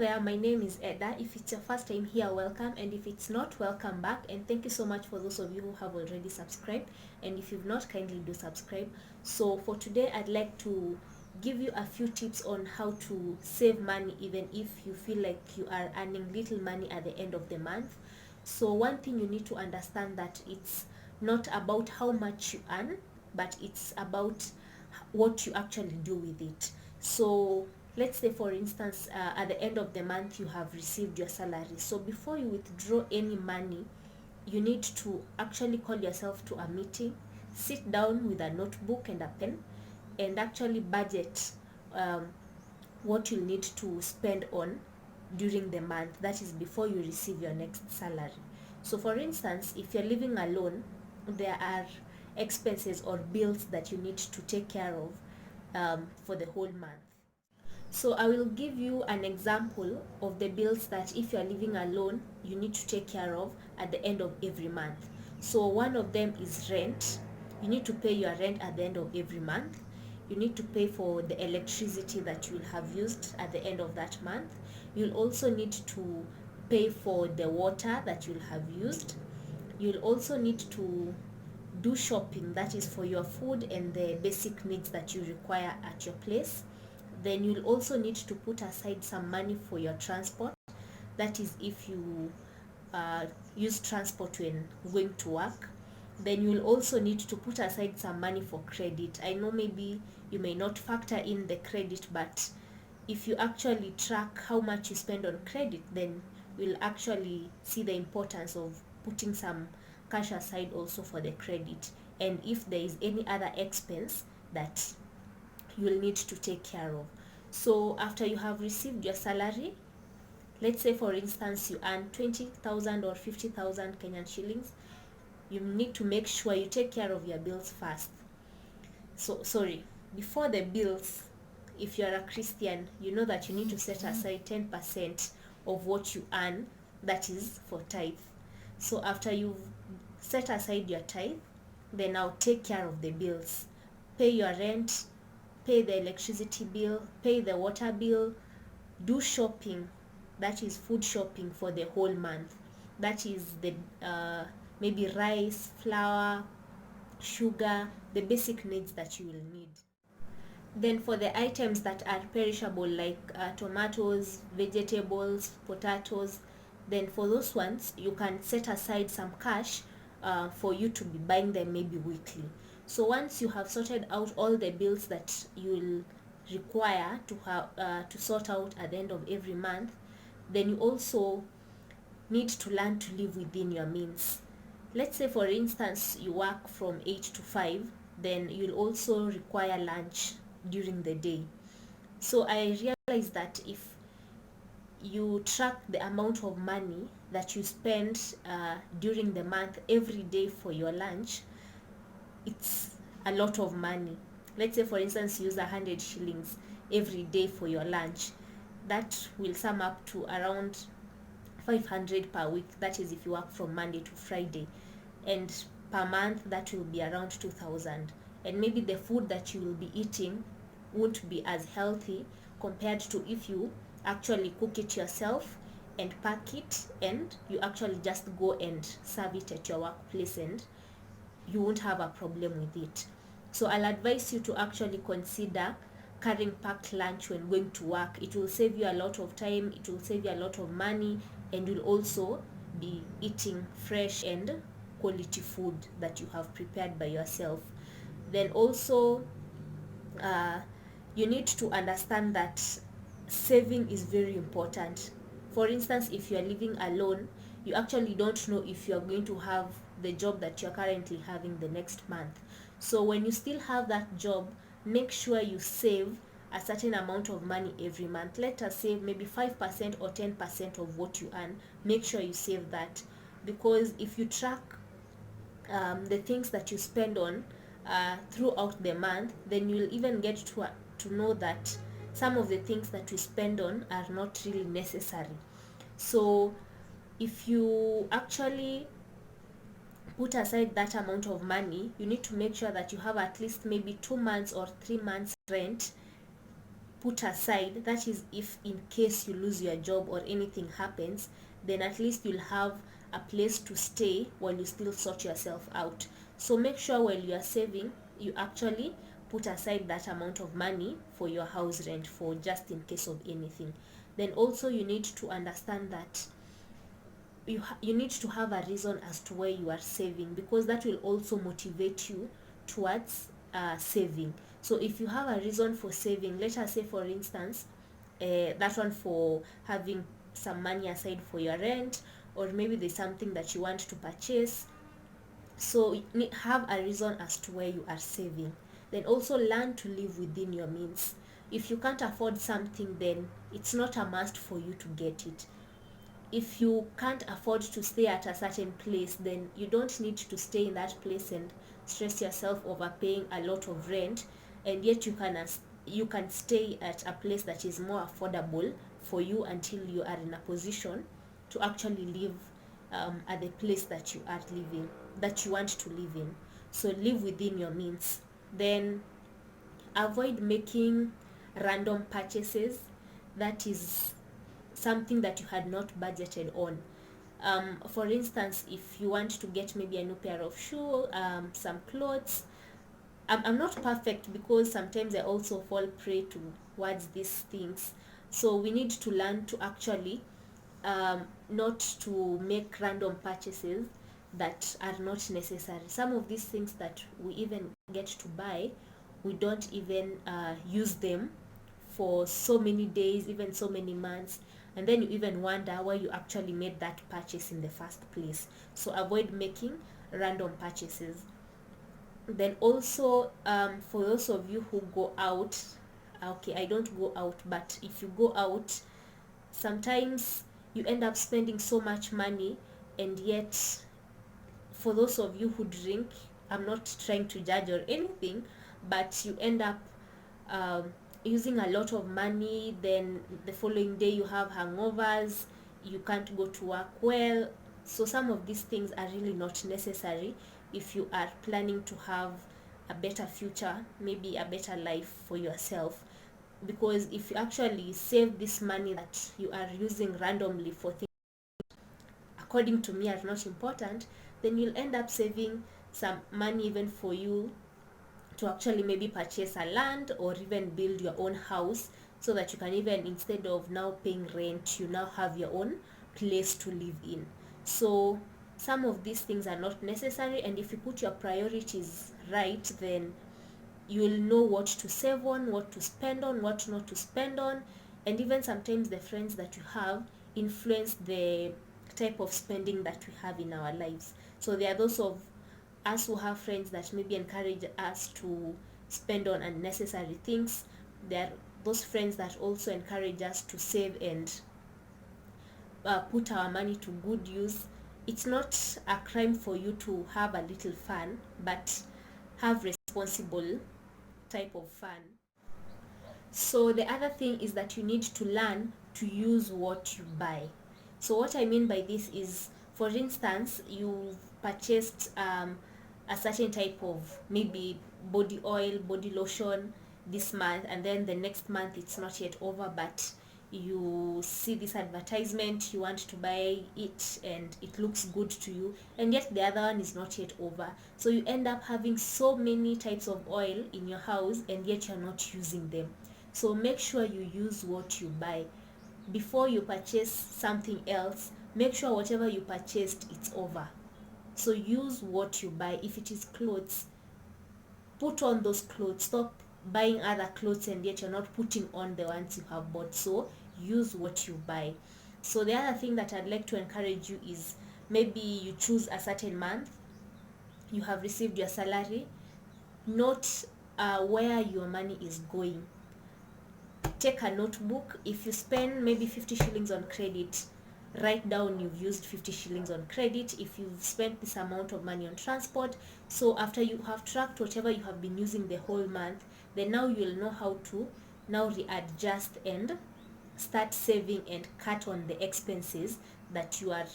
there, my name is Edda. If it's your first time here, welcome, and if it's not, welcome back. And thank you so much for those of you who have already subscribed, and if you've not, kindly do subscribe. So for today, I'd like to give you a few tips on how to save money even if you feel like you are earning little money at the end of the month. So one thing you need to understand, that it's not about how much you earn, but it's about what you actually do with it. So let's say, for instance, at the end of the month you have received your salary. So before you withdraw any money, you need to actually call yourself to a meeting, sit down with a notebook and a pen, and actually budget what you'll need to spend on during the month, that is before you receive your next salary. So for instance, if you're living alone, there are expenses or bills that you need to take care of for the whole month. So I will give you an example of the bills that if you are living alone, you need to take care of at the end of every month. So one of them is rent. You need to pay your rent at the end of every month. You need to pay for the electricity that you will have used at the end of that month. You'll also need to pay for the water that you'll have used. You'll also need to do shopping, that is for your food and the basic needs that you require at your place. Then you'll also need to put aside some money for your transport, that is if you use transport when going to work. Then you'll also need to put aside some money for credit. I know maybe you may not factor in the credit, but if you actually track how much you spend on credit, then you'll actually see the importance of putting some cash aside also for the credit, and if there is any other expense that you'll need to take care of. So after you have received your salary, let's say for instance you earn 20,000 or 50,000 Kenyan shillings, you need to make sure you take care of your bills first. So sorry, before the bills, if you are a Christian, you know that you need to set aside 10% of what you earn, that is for tithe. So after you've set aside your tithe, then now take care of the bills. Pay your rent, pay the electricity bill, pay the water bill, do shopping, that is food shopping for the whole month. That is the maybe rice, flour, sugar, the basic needs that you will need. Then for the items that are perishable, like tomatoes, vegetables, potatoes, then for those ones you can set aside some cash for you to be buying them maybe weekly. So once you have sorted out all the bills that you will require to have to sort out at the end of every month, then you also need to learn to live within your means. Let's say for instance you work from 8 to 5, then you'll also require lunch during the day. So I realized that if you track the amount of money that you spend during the month every day for your lunch, it's a lot of money. Let's say for instance you use 100 shillings every day for your lunch, that will sum up to around 500 per week, that is if you work from Monday to Friday, and per month that will be around 2,000. And maybe the food that you will be eating won't be as healthy compared to if you actually cook it yourself and pack it, and you actually just go and serve it at your workplace, and you won't have a problem with it. So I'll advise you to actually consider carrying packed lunch when going to work. It will save you a lot of time, it will save you a lot of money, and you'll also be eating fresh and quality food that you have prepared by yourself. Then also you need to understand that saving is very important. For instance, if you are living alone, you actually don't know if you are going to have the job that you're currently having the next month. So when you still have that job, make sure you save a certain amount of money every month. Let us say maybe 5% or 10% of what you earn. Make sure you save that, because if you track the things that you spend on throughout the month, then you'll even get to know that some of the things that we spend on are not really necessary. So if you actually put aside that amount of money, you need to make sure that you have at least maybe 2 months or 3 months rent put aside. That is, if in case you lose your job or anything happens, then at least you'll have a place to stay while you still sort yourself out. So make sure while you are saving, you actually put aside that amount of money for your house rent, for just in case of anything. Then also you need to understand that you need to have a reason as to why you are saving, because that will also motivate you towards saving. So if you have a reason for saving, let us say for instance, that one for having some money aside for your rent, or maybe there's something that you want to purchase, so have a reason as to where you are saving. Then also learn to live within your means. If you can't afford something, then it's not a must for you to get it. If you can't afford to stay at a certain place, then you don't need to stay in that place and stress yourself over paying a lot of rent, and yet you can stay at a place that is more affordable for you until you are in a position to actually live at the place that you are living, that you want to live in. So live within your means. Then avoid making random purchases. That is something that you had not budgeted on. For instance, if you want to get maybe a new pair of shoes, some clothes. I'm not perfect, because sometimes I also fall prey towards these things. So we need to learn to actually not to make random purchases that are not necessary. Some of these things that we even get to buy, we don't even use them for so many days, even so many months, and then you even wonder why you actually made that purchase in the first place. So avoid making random purchases. Then also, for those of you who go out, okay, I don't go out, but if you go out, sometimes you end up spending so much money, and yet for those of you who drink, I'm not trying to judge or anything, but you end up using a lot of money. Then the following day you have hangovers, you can't go to work well. So some of these things are really not necessary if you are planning to have a better future, maybe a better life for yourself. Because if you actually save this money that you are using randomly for things according to me are not important, then you'll end up saving some money even for you to actually maybe purchase a land or even build your own house, so that you can, even instead of now paying rent, you now have your own place to live in. So some of these things are not necessary, and if you put your priorities right, then you will know what to save on, what to spend on, what not to spend on. And even sometimes the friends that you have influence the type of spending that we have in our lives. So there are those of us who have friends that maybe encourage us to spend on unnecessary things. There are those friends that also encourage us to save and put our money to good use. It's not a crime for you to have a little fun, but have responsible type of fun. So the other thing is that you need to learn to use what you buy. So what I mean by this is, for instance, you've purchased a certain type of maybe body oil, body lotion this month, and then the next month it's not yet over, but you see this advertisement, you want to buy it, and it looks good to you, and yet the other one is not yet over. So you end up having so many types of oil in your house, and yet you're not using them. So make sure you use what you buy. Before you purchase something else, make sure whatever you purchased, it's over. So use what you buy. If it is clothes, put on those clothes. Stop buying other clothes and yet you're not putting on the ones you have bought. So use what you buy. So the other thing that I'd like to encourage you is, maybe you choose a certain month, you have received your salary, note where your money is going. Take a notebook. If you spend maybe 50 shillings on credit, write down you've used 50 shillings on credit. If you've spent this amount of money on transport, so after you have tracked whatever you have been using the whole month, then now you'll know how to now readjust and start saving and cut on the expenses that you are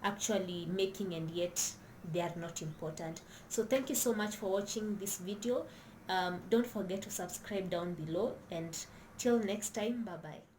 actually making, and yet they are not important. So thank you so much for watching this video. Don't forget to subscribe down below and Till next time, bye bye.